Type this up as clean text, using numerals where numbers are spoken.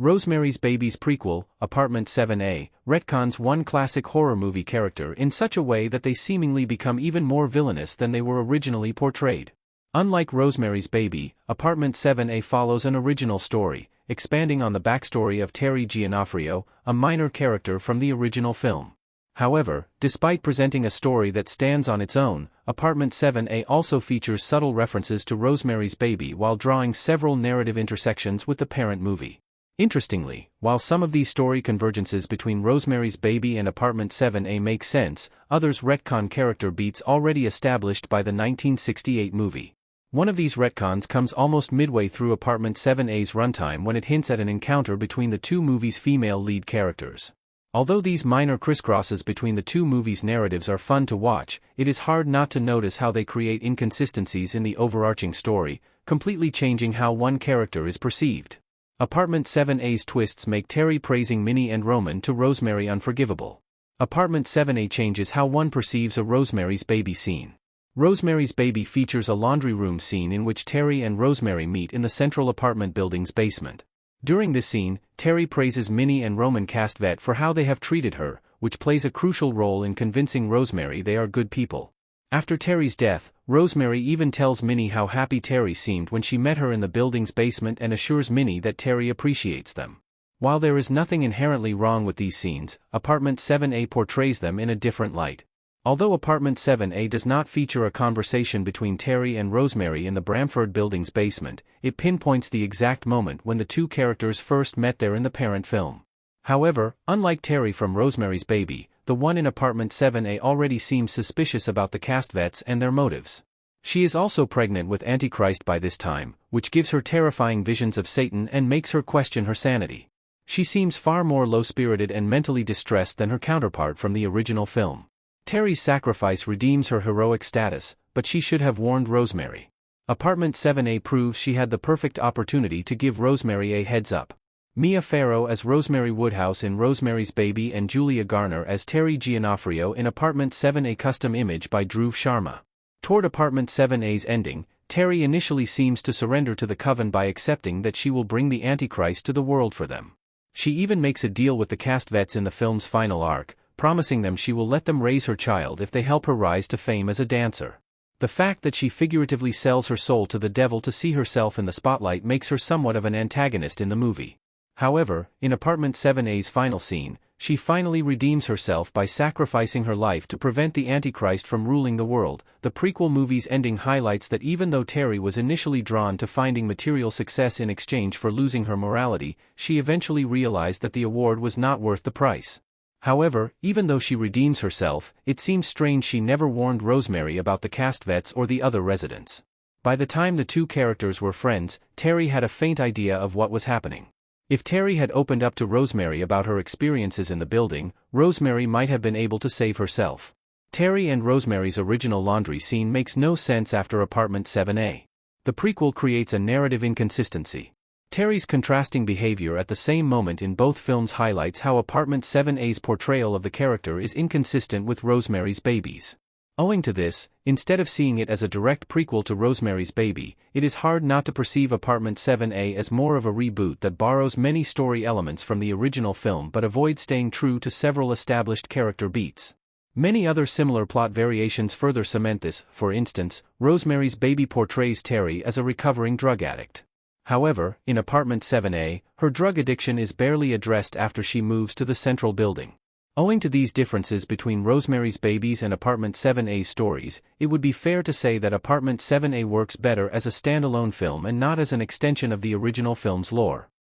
Rosemary's Baby's prequel, Apartment 7A, retcons one classic horror movie character in such a way that they seemingly become even more villainous than they were originally portrayed. Unlike Rosemary's Baby, Apartment 7A follows an original story, expanding on the backstory of Terry Giannoffrio, a minor character from the original film. However, despite presenting a story that stands on its own, Apartment 7A also features subtle references to Rosemary's Baby while drawing several narrative intersections with the parent movie. Interestingly, while some of these story convergences between Rosemary's Baby and Apartment 7A make sense, others retcon character beats already established by the 1968 movie. One of these retcons comes almost midway through Apartment 7A's runtime when it hints at an encounter between the two movies' female lead characters. Although these minor crisscrosses between the two movies' narratives are fun to watch, it is hard not to notice how they create inconsistencies in the overarching story, completely changing how one character is perceived. Apartment 7A's twists make Terry praising Minnie and Roman to Rosemary unforgivable. Apartment 7A changes how one perceives a Rosemary's Baby scene. Rosemary's Baby features a laundry room scene in which Terry and Rosemary meet in the central apartment building's basement. During this scene, Terry praises Minnie and Roman Castvet for how they have treated her, which plays a crucial role in convincing Rosemary they are good people. After Terry's death, Rosemary even tells Minnie how happy Terry seemed when she met her in the building's basement and assures Minnie that Terry appreciates them. While there is nothing inherently wrong with these scenes, Apartment 7A portrays them in a different light. Although Apartment 7A does not feature a conversation between Terry and Rosemary in the Bramford building's basement, it pinpoints the exact moment when the two characters first met there in the parent film. However, unlike Terry from Rosemary's Baby, the one in Apartment 7A already seems suspicious about the Castvets and their motives. She is also pregnant with Antichrist by this time, which gives her terrifying visions of Satan and makes her question her sanity. She seems far more low-spirited and mentally distressed than her counterpart from the original film. Terry's sacrifice redeems her heroic status, but she should have warned Rosemary. Apartment 7A proves she had the perfect opportunity to give Rosemary a heads-up. Mia Farrow as Rosemary Woodhouse in Rosemary's Baby and Julia Garner as Terry Giannoffrio in Apartment 7A, custom image by Dhruv Sharma. Toward Apartment 7A's ending, Terry initially seems to surrender to the coven by accepting that she will bring the Antichrist to the world for them. She even makes a deal with the Castvets in the film's final arc, promising them she will let them raise her child if they help her rise to fame as a dancer. The fact that she figuratively sells her soul to the devil to see herself in the spotlight makes her somewhat of an antagonist in the movie. However, in Apartment 7A's final scene, she finally redeems herself by sacrificing her life to prevent the Antichrist from ruling the world. The prequel movie's ending highlights that even though Terry was initially drawn to finding material success in exchange for losing her morality, she eventually realized that the award was not worth the price. However, even though she redeems herself, it seems strange she never warned Rosemary about the Castvets or the other residents. By the time the two characters were friends, Terry had a faint idea of what was happening. If Terry had opened up to Rosemary about her experiences in the building, Rosemary might have been able to save herself. Terry and Rosemary's original laundry scene makes no sense after Apartment 7A. The prequel creates a narrative inconsistency. Terry's contrasting behavior at the same moment in both films highlights how Apartment 7A's portrayal of the character is inconsistent with Rosemary's Baby's. Owing to this, instead of seeing it as a direct prequel to Rosemary's Baby, it is hard not to perceive Apartment 7A as more of a reboot that borrows many story elements from the original film but avoids staying true to several established character beats. Many other similar plot variations further cement this. For instance, Rosemary's Baby portrays Terry as a recovering drug addict. However, in Apartment 7A, her drug addiction is barely addressed after she moves to the central building. Owing to these differences between Rosemary's Baby's and Apartment 7A's stories, it would be fair to say that Apartment 7A works better as a standalone film and not as an extension of the original film's lore.